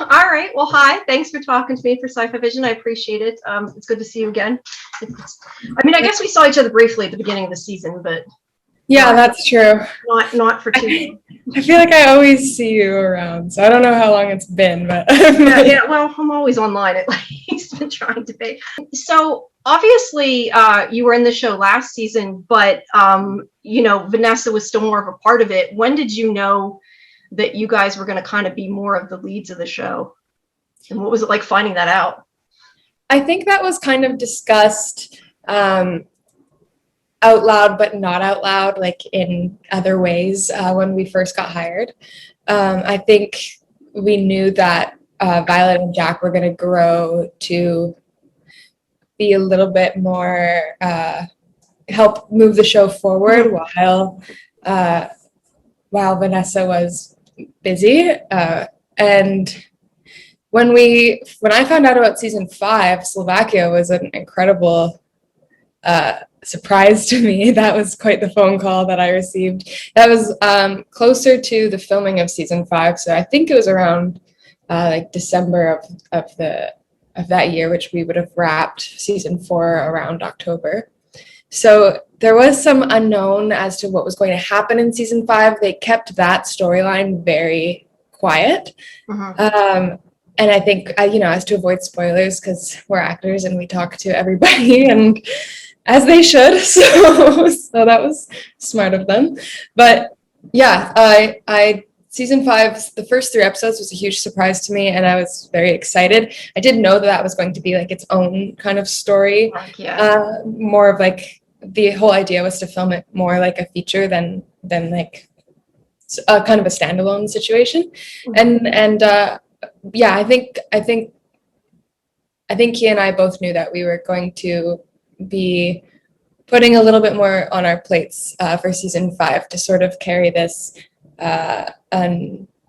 All right. Well, hi. Thanks for talking to me for sci-fivision. I appreciate it. It's good to see you again. I guess we saw each other briefly at the beginning of the season, but Yeah, that's true. not for too long. I feel like I always see you around, so I don't know how long it's been, but Yeah. Well, I'm always online at least, been trying to be. So obviously, you were in the show last season, but Vanessa was still more of a part of it. When did you know that you guys were going to kind of be more of the leads of the show? And what was it like finding that out? I think that was kind of discussed out loud, but not out loud, like in other ways when we first got hired. I think we knew that Violet and Jack were going to grow to be a little bit more, help move the show forward while Vanessa was busy. And when I found out about season 5, Slovakia was an incredible surprise to me. That was quite the phone call that I received. That was closer to the filming of season 5, so I think it was around like December of that year, which we would have wrapped season 4 around October. So there was some unknown as to what was going to happen in season 5. They kept that storyline very quiet. And I think, as to avoid spoilers, because we're actors and we talk to everybody, and as they should, so that was smart of them. But yeah, season 5, the first 3 episodes was a huge surprise to me, and I was very excited. I did know that was going to be like its own kind of story. More of like, the whole idea was to film it more like a feature than like a kind of a standalone situation. And yeah, I think he and I both knew that we were going to be putting a little bit more on our plates for season 5 to sort of carry this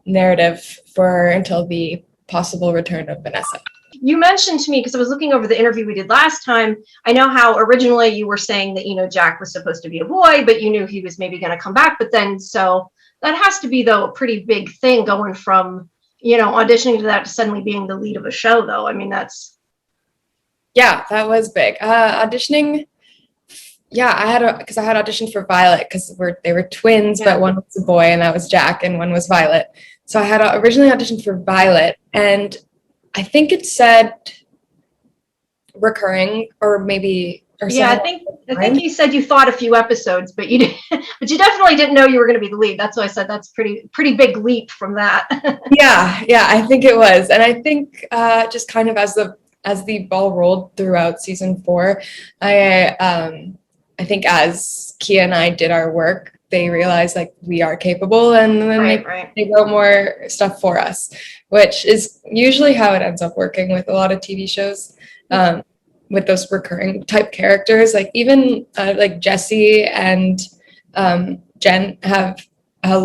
narrative until the possible return of Vanessa. You mentioned to me, because I was looking over the interview we did last time, I know how originally you were saying that, Jack was supposed to be a boy, but you knew he was maybe going to come back. But then, so that has to be, though, a pretty big thing going from, auditioning to that to suddenly being the lead of a show, though. I mean, Yeah, that was big. Auditioning, yeah, because I had auditioned for Violet because they were twins, but one was a boy and that was Jack, and one was Violet. So I had originally auditioned for Violet, and I think it said recurring or maybe. I think you said you thought a few episodes, but you definitely didn't know you were going to be the lead. That's why I said that's pretty big leap from that. yeah, I think it was, and I think just kind of as the ball rolled throughout season 4, I think as Kia and I did our work, they realized like we are capable, and then they wrote more stuff for us, which is usually how it ends up working with a lot of TV shows. With those recurring type characters, like even like Jesse and Jen have a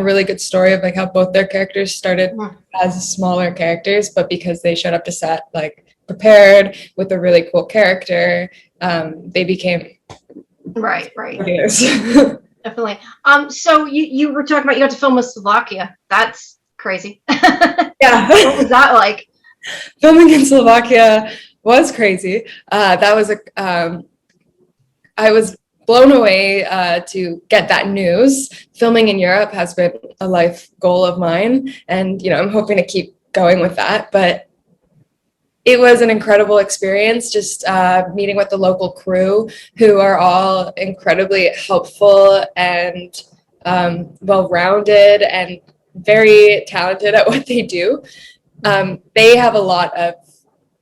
really good story of like how both their characters started as smaller characters, but because they showed up to set like prepared with a really cool character, they became right. Definitely. So you were talking about you got to film with Slovakia. That's crazy. Yeah. What was that like? Filming in Slovakia was crazy. That was I was blown away to get that news. Filming in Europe has been a life goal of mine, and I'm hoping to keep going with that. But it was an incredible experience, just meeting with the local crew, who are all incredibly helpful and well-rounded and very talented at what they do. They have a lot of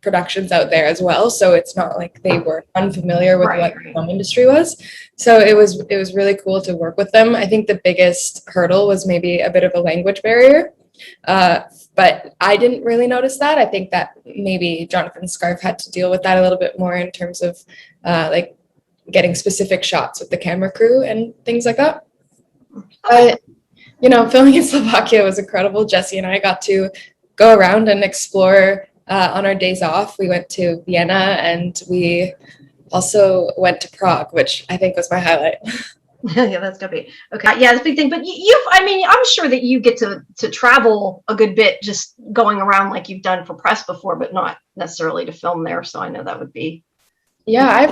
productions out there as well, so it's not like they were unfamiliar with what the film industry was. So it was really cool to work with them. I think the biggest hurdle was maybe a bit of a language barrier, but I didn't really notice that. I think that maybe Jonathan Scarf had to deal with that a little bit more in terms of like getting specific shots with the camera crew and things like that. But filming in Slovakia was incredible. Jesse and I got to go around and explore on our days off. We went to Vienna, and we also went to Prague, which I think was my highlight. Yeah, that's gonna be okay. Yeah, that's a big thing. But I mean, I'm sure that you get to travel a good bit, just going around like you've done for press before, but not necessarily to film there. So I know that would be. Yeah,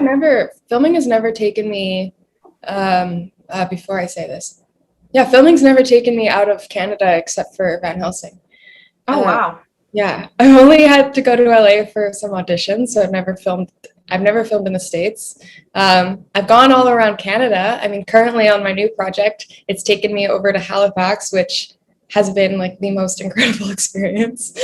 filming has never taken me, before I say this. Yeah, filming's never taken me out of Canada except for Van Helsing. Oh Uh, wow. yeah, I only had to go to LA for some auditions, so I've never filmed in the States. I've gone all around Canada. I mean, currently on my new project, it's taken me over to Halifax, which has been like the most incredible experience.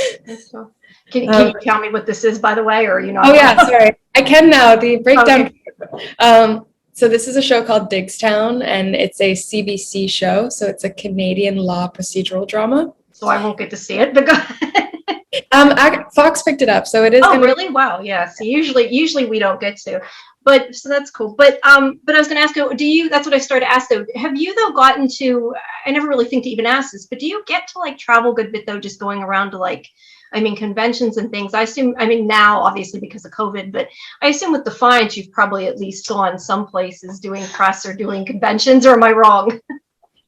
So, can you tell me what this is, by the way, or are you not? Oh yeah, sorry. I can now. The breakdown. Okay. So this is a show called Digstown, and it's a CBC show. So it's a Canadian law procedural drama. So I won't get to see it, but go Fox picked it up, so it is. Oh, really? Wow. Yeah. So usually we don't get to, but so that's cool. But I was going to ask you, do you? That's what I started to ask though. Have you though gotten to? I never really think to even ask this, but do you get to like travel a good bit though, just going around to like, I mean, conventions and things? I assume. I mean, now obviously because of COVID, but I assume with Defiance, you've probably at least gone some places doing press or doing conventions. Or am I wrong?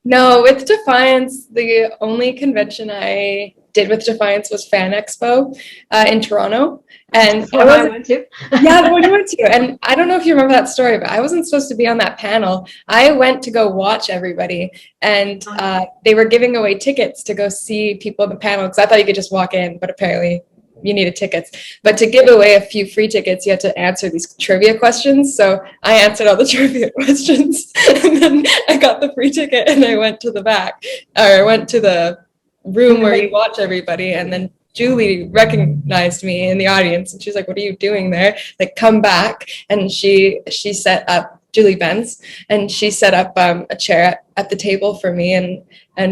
No, with Defiance, the only convention I did with Defiance was Fan Expo in Toronto. And I went to. Yeah, the one you went to. And I don't know if you remember that story, but I wasn't supposed to be on that panel. I went to go watch everybody, and they were giving away tickets to go see people in the panel because I thought you could just walk in, but apparently you needed tickets. But to give away a few free tickets, you had to answer these trivia questions. So I answered all the trivia questions, and then I got the free ticket, and I went to the back, or I went to the room where you watch everybody, and then Julie recognized me in the audience, and she's like, "What are you doing there? Like, come back!" And she set up Julie Benz, and she set up a chair at the table for me, and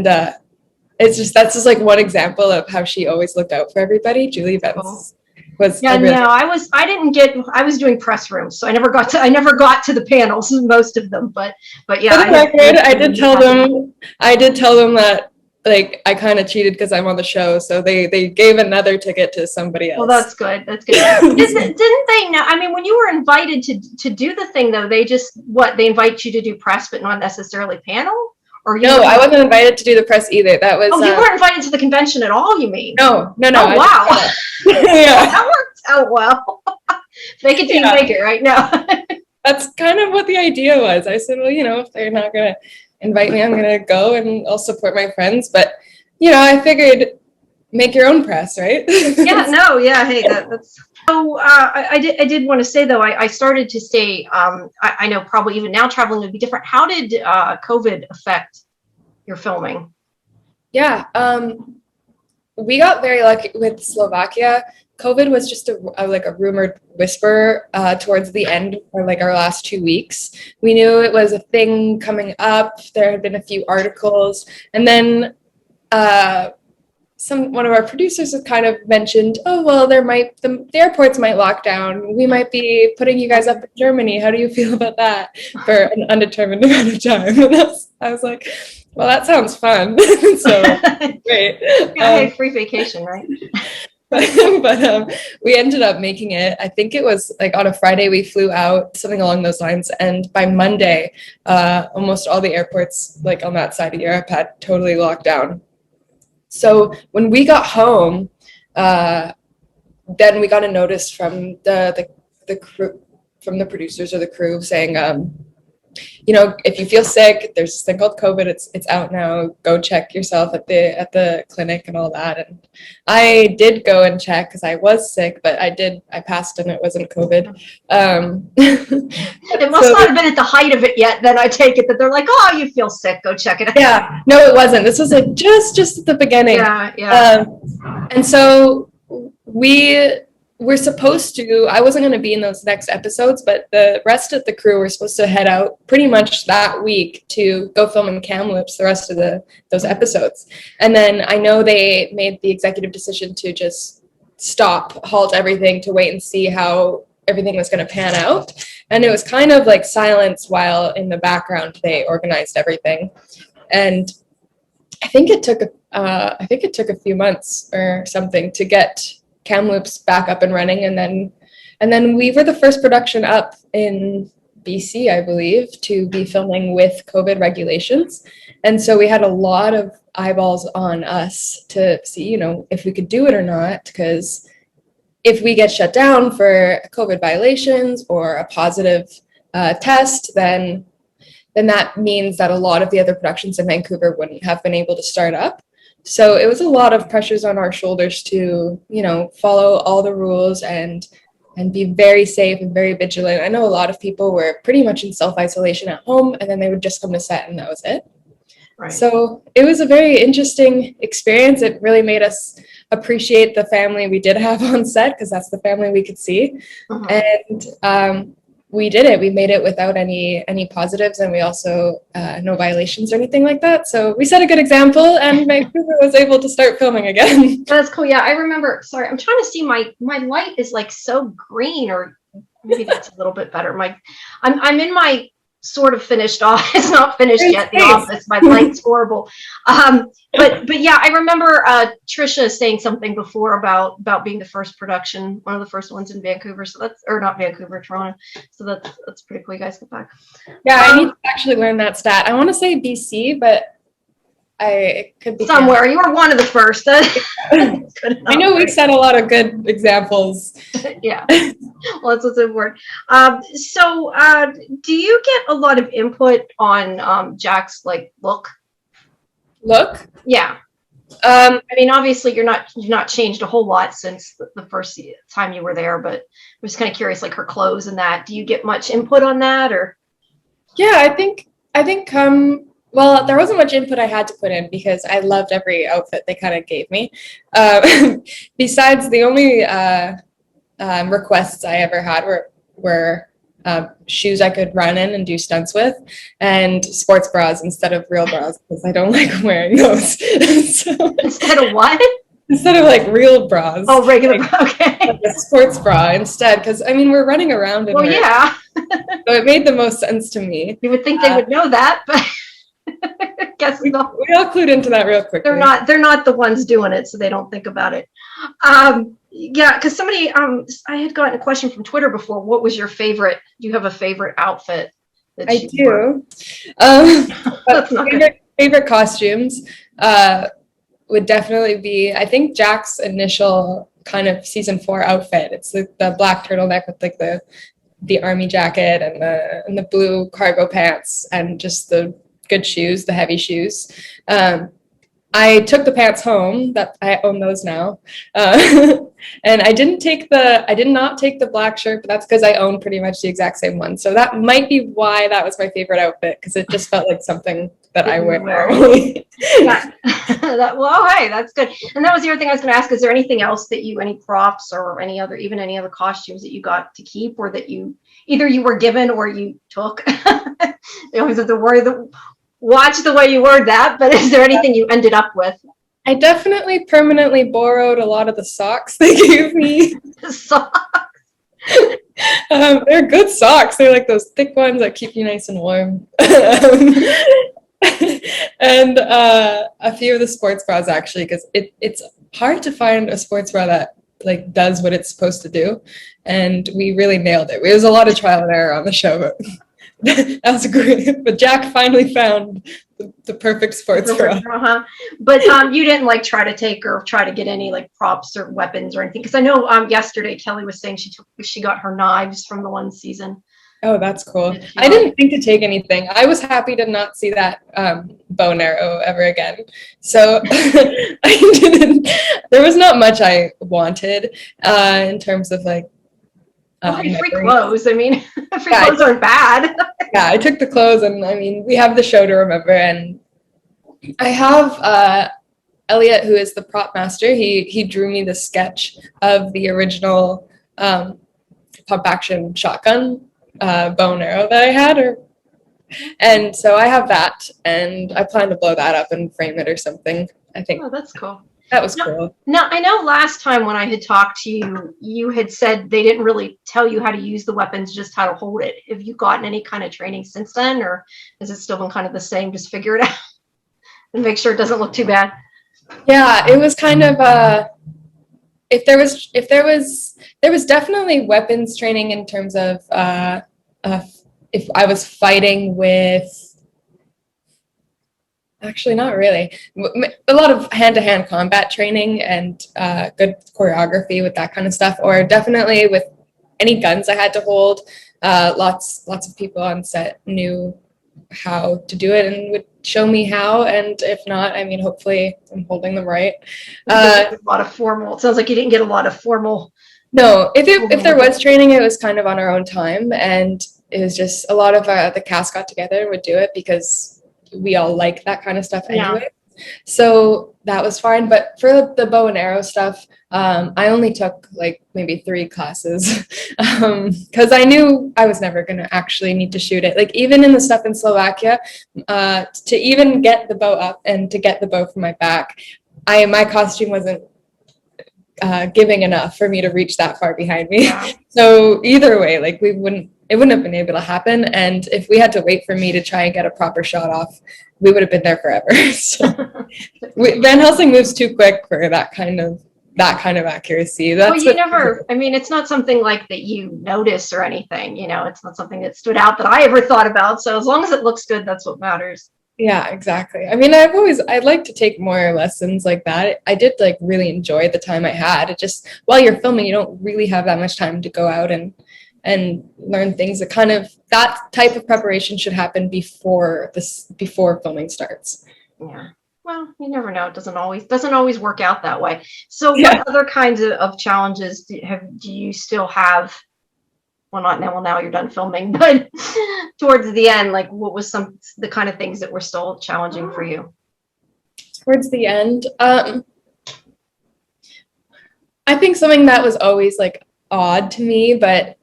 that's just like one example of how she always looked out for everybody. Julie Benz was I was doing press rooms, so I never got to the panels, most of them, but yeah. For the record, I did tell them that like I kind of cheated because I'm on the show, so they gave another ticket to somebody else. Well, that's good. Didn't they know? I mean, when you were invited to do the thing though, they invite you to do press, but not necessarally panel? No, I wasn't invited to do the press either. That was. Oh, you weren't invited to the convention at all, you mean? No. Oh, wow. Yeah. That worked out well. Make it till you make it, right? No. That's kind of what the idea was. I said, well, if they're not going to invite me, I'm going to go and I'll support my friends. But, I figured make your own press, right? Yeah, no, yeah. Hey, that's. So I did want to say though, I started to say, I know probably even now traveling would be different. How did COVID affect your filming? Yeah, we got very lucky with Slovakia. COVID was just a rumored whisper towards the end, or like our last 2 weeks. We knew it was a thing coming up. There had been a few articles, and then one of our producers has kind of mentioned, oh, well, the airports might lock down. We might be putting you guys up in Germany. How do you feel about that for an undetermined amount of time? And I was like, well, that sounds fun. So great. Hey, free vacation, right? But we ended up making it. I think it was like on a Friday we flew out, something along those lines. And by Monday, almost all the airports like on that side of Europe had totally locked down. So when we got home, then we got a notice from the crew, from the producers or the crew saying, if you feel sick, there's this thing called COVID. It's out now. Go check yourself at the clinic and all that. And I did go and check because I was sick, but I passed and it wasn't COVID. It must not have been at the height of it yet. Then I take it that they're like, oh, you feel sick, go check it out. Yeah, no, it wasn't. This was like just at the beginning. Yeah. And so we're supposed to, I wasn't going to be in those next episodes, but the rest of the crew were supposed to head out pretty much that week to go film in Kamloops the rest of those episodes. And then I know they made the executive decision to just halt everything to wait and see how everything was going to pan out. And it was kind of like silence while in the background they organized everything. And I think it took a few months or something to get Kamloops back up and running, and then we were the first production up in BC, I believe, to be filming with COVID regulations. And so we had a lot of eyeballs on us to see, you know, if we could do it or not, because if we get shut down for COVID violations or a positive test, then that means that a lot of the other productions in Vancouver wouldn't have been able to start up. So it was a lot of pressures on our shoulders to, you know, follow all the rules and be very safe and very vigilant. I know a lot of people were pretty much in self-isolation at home, and then they would just come to set and that was it. Right. So it was a very interesting experience. It really made us appreciate the family we did have on set, because that's the family we could see. And we did it. We made it without any positives, and we also no violations or anything like that. So we set a good example, and Vancouver was able to start filming again. That's cool. Yeah, I remember. Sorry, I'm trying to see my light is like so green, or maybe that's a little bit better. I'm in my sort of finished off. It's not finished yet. The office. My light's horrible. But yeah, I remember Trisha saying something before about being the first production, one of the first ones in Vancouver. So that's, or not Vancouver, Toronto. So that's pretty cool. You guys get back. Yeah, I need to actually learn that stat. I want to say BC, but it could be somewhere. You were one of the first. I know we set a lot of good examples. Yeah. Well, that's what's important. So do you get a lot of input on Jack's like look? Yeah. I mean, obviously you're not changed a whole lot since the first time you were there, but I'm just kind of curious, like her clothes and that. Do you get much input on that, or? Yeah, I think well, there wasn't much input I had to put in because I loved every outfit they kind of gave me. Besides, the only requests I ever had were shoes I could run in and do stunts with, and sports bras instead of real bras, because I don't like wearing those. So, instead of what? Instead of like real bras. Oh, regular bra. Okay. Like a sports bra instead, because I mean we're running around in yeah. So it made the most sense to me. You would think they would know that, but guess we all clued into that real quickly. They're not the ones doing it, so they don't think about it. Yeah, because somebody I had gotten a question from Twitter before. What was your favorite? Do you have a favorite outfit? I do. Favorite costumes would definitely be, I think, Jack's initial kind of season 4 outfit. It's the black turtleneck with like the army jacket and the blue cargo pants and just the good shoes, the heavy shoes. I took the pants home. That I own those now, and I did not take the black shirt, but that's because I own pretty much the exact same one. So that might be why that was my favorite outfit, because it just felt like something that I would wear. Yeah. Well, hey, that's good. And that was the other thing I was going to ask. Is there anything else that any props or any other costumes that you got to keep, or that you were given or you took? You always have to worry watch the way you word that, but is there anything you ended up with? I definitely permanently borrowed a lot of the socks they gave me. Socks? They're good socks. They're like those thick ones that keep you nice and warm. And a few of the sports bras, actually, because it's hard to find a sports bra that like does what it's supposed to do, and we really nailed it. It was a lot of trial and error on the show, but that was great. But Jack finally found the perfect sports bra. But you didn't like try to get any like props or weapons or anything, because I know yesterday Kelly was saying she got her knives from the one season. Oh, that's cool. I didn't think to take anything. I was happy to not see that bow and arrow ever again. So I didn't. There was not much I wanted in terms of like. Free clothes. I mean, free clothes aren't bad. Yeah, I took the clothes, and I mean, we have the show to remember. And I have Elliot, who is the prop master. He drew me the sketch of the original pump action shotgun bow and arrow that I had, and so I have that, and I plan to blow that up and frame it or something. I think. Oh, that's cool. That was cool. Now, I know last time when I had talked to you, you had said they didn't really tell you how to use the weapons, just how to hold it. Have you gotten any kind of training since then, or has it still been kind of the same? Just figure it out and make sure it doesn't look too bad. Yeah, it was kind of there was definitely weapons training in terms of if I was fighting with, actually not really, a lot of hand-to-hand combat training and good choreography with that kind of stuff, or definitely with any guns I had to hold. Lots of people on set knew how to do it and would show me how, and if not, I mean, hopefully I'm holding them right. A lot of formal. It sounds like you didn't get a lot of formal. No, if there was training, it was kind of on our own time, and it was just a lot of the cast got together and would do it because we all like that kind of stuff anyway. Yeah. So that was fine. But for the bow and arrow stuff, I only took like maybe 3 classes because I knew I was never going to actually need to shoot it. Like even in the stuff in Slovakia, to even get the bow up and to get the bow from my back, my costume wasn't giving enough for me to reach that far behind me. Yeah. So either way, like it wouldn't have been able to happen. And if we had to wait for me to try and get a proper shot off, we would have been there forever. So Van Helsing moves too quick for that kind of accuracy. That's I mean, it's not something like that you notice or anything, you know, it's not something that stood out that I ever thought about. So as long as it looks good, that's what matters. Yeah, exactly. I mean, I'd like to take more lessons like that. I did like really enjoy the time I had. It just, while you're filming, you don't really have that much time to go out and learn things. That type of preparation should happen before filming starts. Yeah. Well, you never know. It doesn't always work out that way. So what other kinds of challenges do you still have? Well, not now. Well, now you're done filming, but towards the end, like what was the kind of things that were still challenging for you? Towards the end, I think something that was always like odd to me, but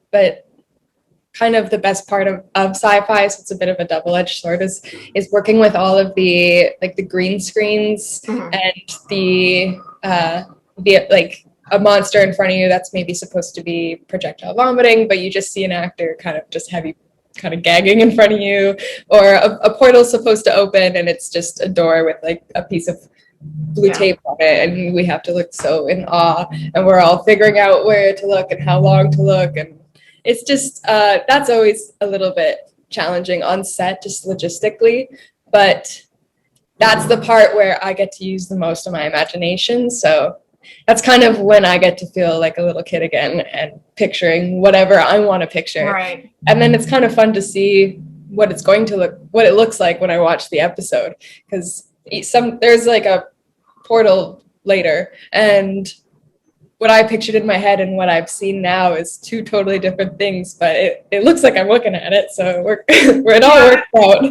kind of the best part of sci-fi, so it's a bit of a double-edged sword, is working with all of the like the green screens and the like a monster in front of you that's maybe supposed to be projectile vomiting, but you just see an actor kind of just heavy kind of gagging in front of you, or a portal's supposed to open and it's just a door with like a piece of blue tape on it, and we have to look so in awe, and we're all figuring out where to look and how long to look, and it's just that's always a little bit challenging on set, just logistically, but that's the part where I get to use the most of my imagination. So that's kind of when I get to feel like a little kid again and picturing whatever I want to picture. Right. And then it's kind of fun to see what it looks like when I watch the episode, because there's like a portal later, and what I pictured in my head and what I've seen now is 2 totally different things, but it looks like I'm looking at it, so it all works out.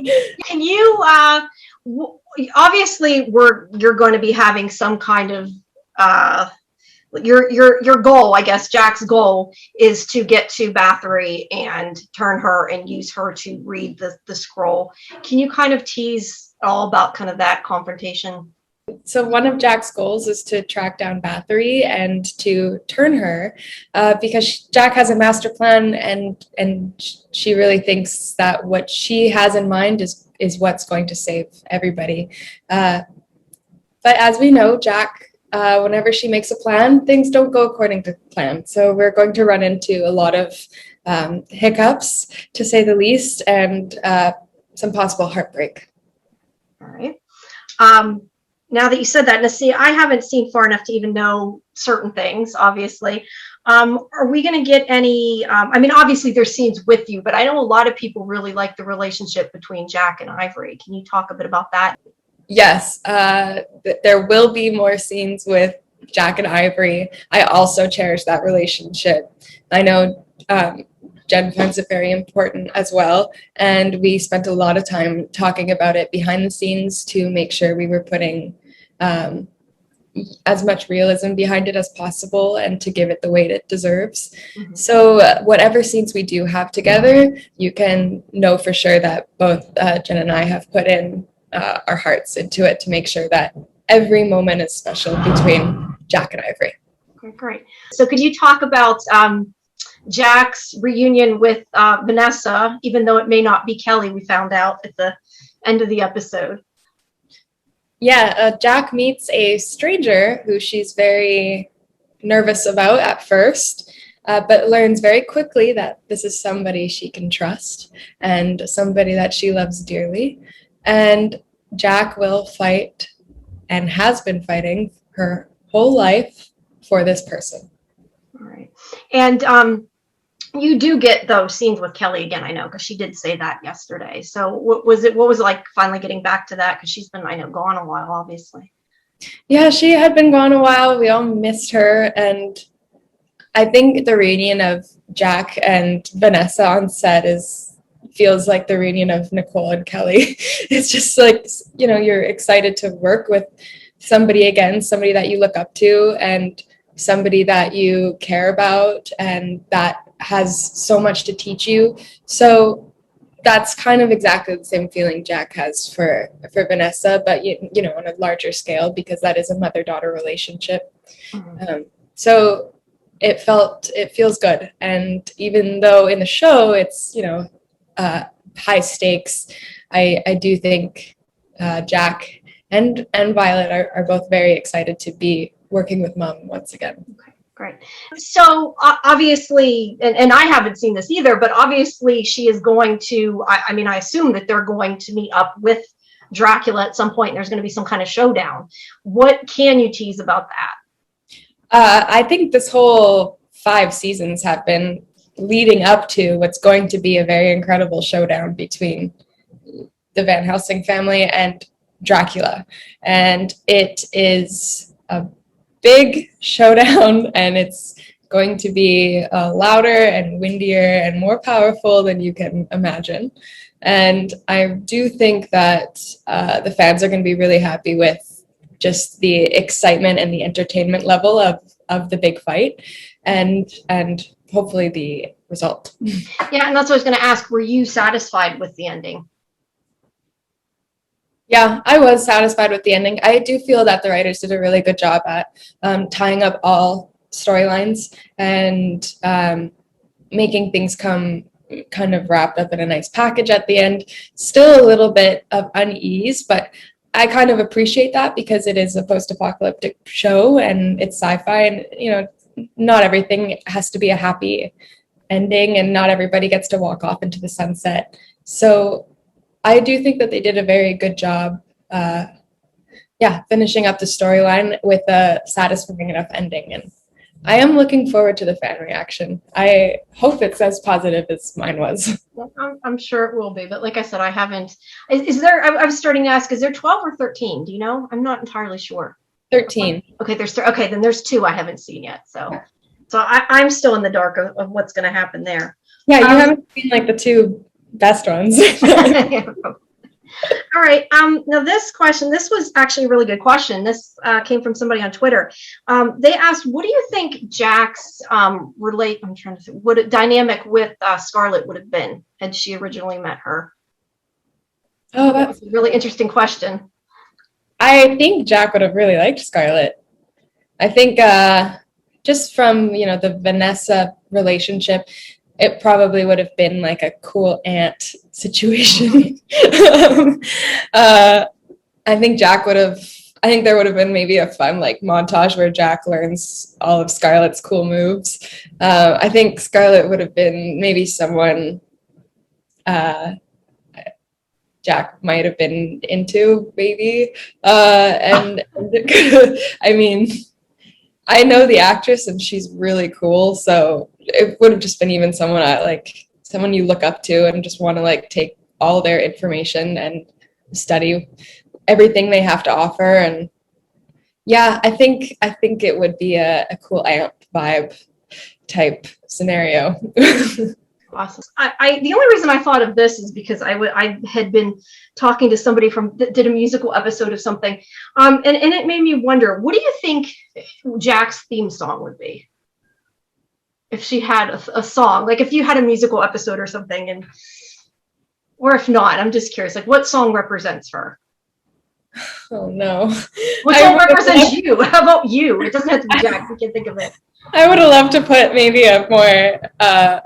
Can you obviously you're going to be having some kind of your goal, I guess Jack's goal is to get to Bathory and turn her and use her to read the scroll. Can you kind of tease all about kind of that confrontation? So one of Jack's goals is to track down Bathory and to turn her, because Jack has a master plan, and she really thinks that what she has in mind is what's going to save everybody. But as we know, Jack, whenever she makes a plan, things don't go according to plan. So we're going to run into a lot of hiccups, to say the least, and some possible heartbreak. All right. Now that you said that, now see, I haven't seen far enough to even know certain things, obviously. Are we going to get any, I mean, obviously there's scenes with you, but I know a lot of people really like the relationship between Jack and Ivory. Can you talk a bit about that? Yes, there will be more scenes with Jack and Ivory. I also cherish that relationship. I know Jen finds it very important as well, and we spent a lot of time talking about it behind the scenes to make sure we were putting as much realism behind it as possible and to give it the weight it deserves. Mm-hmm. So whatever scenes we do have together, you can know for sure that both Jen and I have put in our hearts into it to make sure that every moment is special between Jack and Ivory. Okay, great. So could you talk about Jack's reunion with Vanessa, even though it may not be Kelly, we found out at the end of the episode? Yeah, Jack meets a stranger who she's very nervous about at first. but learns very quickly that this is somebody she can trust and somebody that she loves dearly. And Jack will fight and has been fighting her whole life for this person. All right. And you do get those scenes with Kelly again, I know, because she did say that yesterday. So what was it like finally getting back to that? Because she's been, I know, gone a while, obviously. Yeah, she had been gone a while. We all missed her. And I think the reunion of Jack and Vanessa on set feels like the reunion of Nicole and Kelly. It's just like, you're excited to work with somebody again, somebody that you look up to and somebody that you care about and that has so much to teach you. So that's kind of exactly the same feeling Jack has for Vanessa, but on a larger scale, because that is a mother-daughter relationship. So it feels good. And even though in the show it's high stakes, I do think Jack and Violet are both very excited to be working with Mom once again. Okay, great. So obviously, and I haven't seen this either, but obviously she is going to, I assume that they're going to meet up with Dracula at some point and there's going to be some kind of showdown. What can you tease about that? I think this whole 5 seasons have been leading up to what's going to be a very incredible showdown between the Van Helsing family and Dracula. And it is a big showdown, and it's going to be louder and windier and more powerful than you can imagine. And I do think that the fans are going to be really happy with just the excitement and the entertainment level of the big fight, and hopefully the result. Yeah, and that's what I was going to ask. Were you satisfied with the ending? Yeah, I was satisfied with the ending. I do feel that the writers did a really good job at tying up all storylines and making things come kind of wrapped up in a nice package at the end. Still a little bit of unease, but I kind of appreciate that because it is a post-apocalyptic show and it's sci-fi, and not everything has to be a happy ending and not everybody gets to walk off into the sunset. So I do think that they did a very good job finishing up the storyline with a satisfying enough ending, and I am looking forward to the fan reaction. I hope it's as positive as mine was. Well, I'm sure it will be, but like I said, I haven't. Is there? I was starting to ask: is there 12 or 13? Do you know? I'm not entirely sure. 13. Okay, okay. Then there's 2 I haven't seen yet. So I'm still in the dark of what's going to happen there. Yeah, you haven't seen like the 2 best ones. All right. Now this was actually a really good question. This came from somebody on Twitter. They asked, what do you think Jack's dynamic with Scarlett would have been had she originally met her? Oh, that's a really interesting question. I think Jack would have really liked Scarlett. I think just from, the Vanessa relationship, it probably would have been like a cool aunt situation. I think there would have been maybe a fun like montage where Jack learns all of Scarlett's cool moves. I think Scarlett would have been maybe someone Jack might have been into, maybe. And I mean, I know the actress and she's really cool, so it would have just been even someone someone you look up to and just want to like take all their information and study everything they have to offer. And yeah, I think it would be a cool aunt vibe type scenario. Awesome. The only reason I thought of this is because I had been talking to somebody that did a musical episode of something, and it made me wonder, what do you think Jack's theme song would be if she had a song, like if you had a musical episode or something, or if not, I'm just curious, like what song represents her? Oh no. What song represents you? How about you? It doesn't have to be Jack. We can think of it. I would have loved to put maybe a more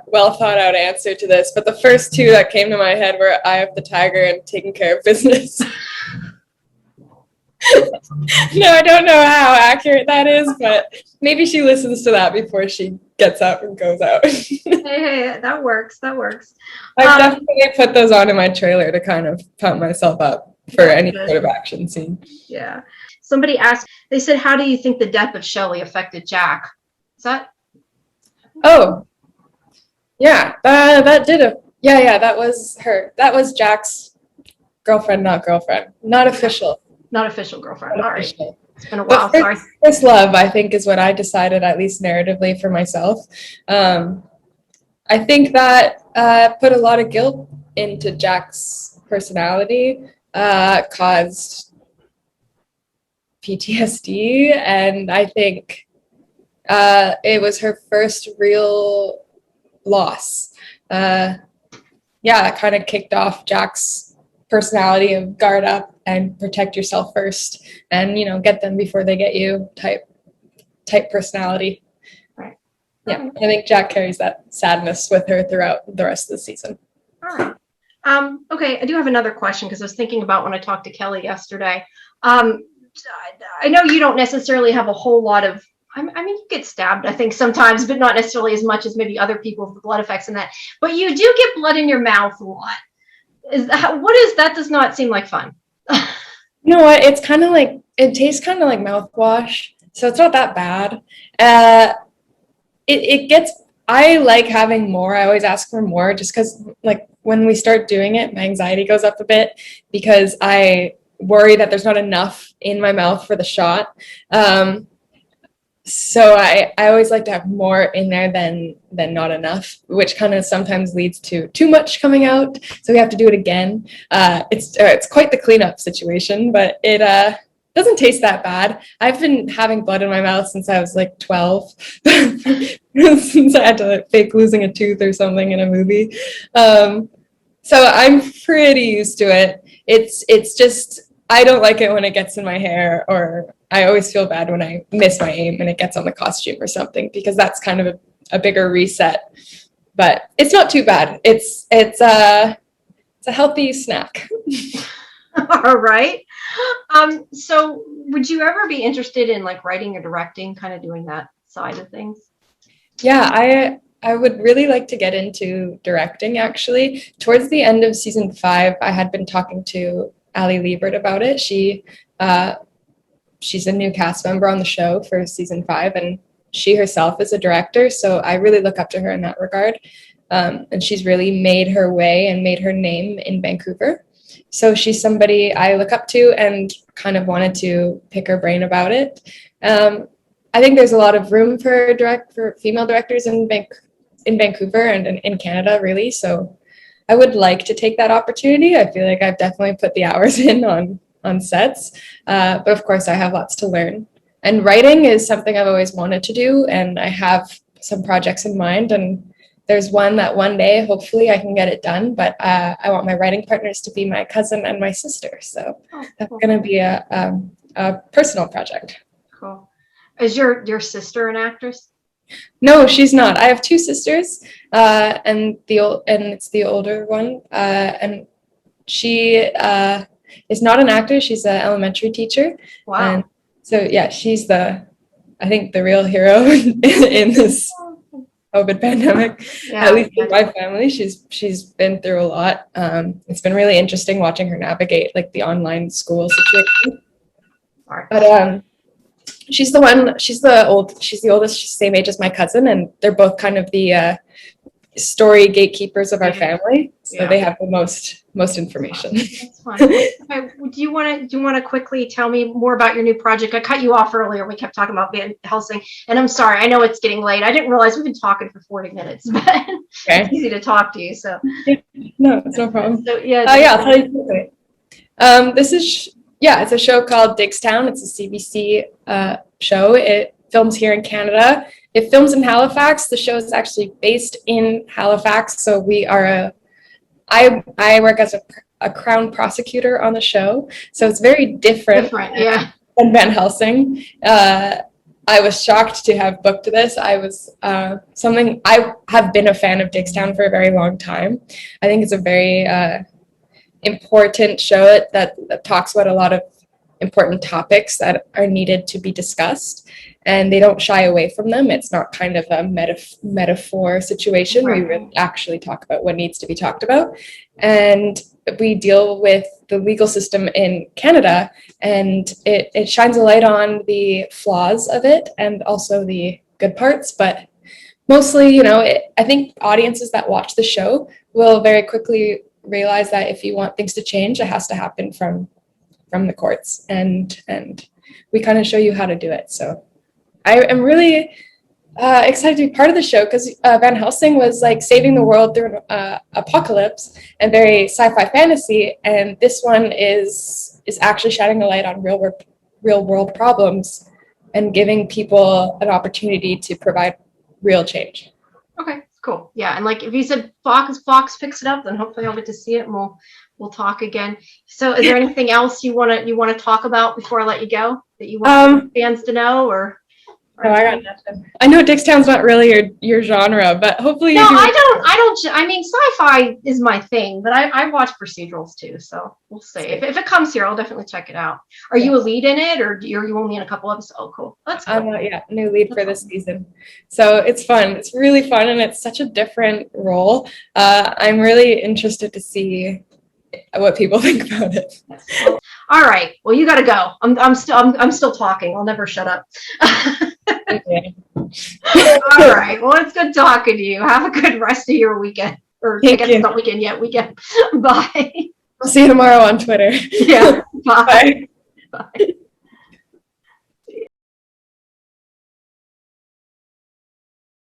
well thought out answer to this, but the first 2 that came to my head were Eye of the Tiger and Taking Care of Business. No, I don't know how accurate that is, but maybe she listens to that before she gets up and goes out. Hey, that works. That works. I've definitely put those on in my trailer to kind of pump myself up for any Good. sort of action scene. Yeah. Somebody asked, they said, how do you think the death of Shelly affected Jack? Is that? Oh, yeah, that did a, yeah, that was her. That was Jack's girlfriend, not official. Not official girlfriend. Not All right. official. It's been a while. But Sorry. first love, I think, is what I decided, at least narratively for myself. I think that put a lot of guilt into Jack's personality, caused PTSD, and I think it was her first real loss. It kind of kicked off Jack's personality of guard up and protect yourself first, and get them before they get you type personality. Right. Yeah, I think Jack carries that sadness with her throughout the rest of the season. All right. Okay, I do have another question because I was thinking about when I talked to Kelly yesterday. I know you don't necessarily have a whole lot of, I mean, you get stabbed, I think, sometimes, but not necessarily as much as maybe other people with the blood effects and that. But you do get blood in your mouth a lot. That does not seem like fun. You know what? It's kind of like, it tastes kind of like mouthwash, so it's not that bad. I like having more. I always ask for more just because, like, when we start doing it, my anxiety goes up a bit because I worry that there's not enough in my mouth for the shot. So I always like to have more in there than not enough, which kind of sometimes leads to too much coming out. So we have to do it again. It's quite the cleanup situation, but it doesn't taste that bad. I've been having blood in my mouth since I was like 12, since I had to fake losing a tooth or something in a movie. So I'm pretty used to it. It's just, I don't like it when it gets in my hair, or I always feel bad when I miss my aim and it gets on the costume or something, because that's kind of a bigger reset. But it's not too bad. It's a healthy snack. All right. So would you ever be interested in like writing or directing, kind of doing that side of things? Yeah, I would really like to get into directing, actually. Towards the end of season 5, I had been talking to Ali Liebert about it. She's a new cast member on the show for season 5, and she herself is a director, so I really look up to her in that regard. And she's really made her way and made her name in Vancouver. So she's somebody I look up to and kind of wanted to pick her brain about it. I think there's a lot of room for female directors in Vancouver and in Canada, really. So I would like to take that opportunity. I feel like I've definitely put the hours in on sets, but of course I have lots to learn. And writing is something I've always wanted to do, and I have some projects in mind, and there's one that one day hopefully I can get it done, but I want my writing partners to be my cousin and my sister, so that's going to be a personal project. Cool. Is your sister an actress? No, she's not. I have 2 sisters, and it's the older one, and she is not an actor. She's an elementary teacher. Wow. And so yeah, she's I think the real hero in this COVID pandemic. Yeah, at least in my family. She's been through a lot. It's been really interesting watching her navigate like the online school situation. But she's the oldest, she's the same age as my cousin, and they're both kind of the story gatekeepers of our family, so they have the most information. That's fine. Okay, do you want to quickly tell me more about your new project? I cut you off earlier. We kept talking about Helsing, and I'm sorry. I know it's getting late. I didn't realize we've been talking for 40 minutes, but it's easy to talk to you. So no, it's no problem. So yeah. I'll tell you quickly. It's a show called Digstown. It's a CBC show. It films here in Canada. It films in Halifax. The show is actually based in Halifax. So we are I work as a Crown prosecutor on the show. So it's very different than Van Helsing. I was shocked to have booked this. I have been a fan of Digstown for a very long time. I think it's a very important show that talks about a lot of important topics that are needed to be discussed, and they don't shy away from them. It's not kind of a metaphor situation. Right. We really actually talk about what needs to be talked about. And we deal with the legal system in Canada, and it shines a light on the flaws of it and also the good parts. But mostly, I think audiences that watch the show will very quickly realize that if you want things to change, it has to happen from the courts, and we kind of show you how to do it. So I am really excited to be part of the show, because Van Helsing was like saving the world through an apocalypse and very sci-fi fantasy, and this one is actually shining a light on real world problems and giving people an opportunity to provide real change. Okay, cool. Yeah, and like if you said Fox picks it up, then hopefully I'll get to see it, and we'll talk again. So, is there anything else you want to talk about before I let you go that you want fans to know, or? No, I got nothing. I know Dickstown's not really your genre, but hopefully. No, I don't. I mean, sci-fi is my thing, but I watch procedurals too. So we'll see. If it comes here, I'll definitely check it out. Are you a lead in it, or are you only in a couple episodes? Oh, cool. That's cool. New lead for this season. So it's fun. It's really fun, and it's such a different role. I'm really interested to see what people think about it. All right. Well, you got to go. I'm still talking. I'll never shut up. Okay. All right. Well, it's good talking to you. Have a good rest of your weekend. Or I guess it's not weekend yet. Weekend. Bye. I'll see you tomorrow on Twitter. Yeah. Bye. Bye.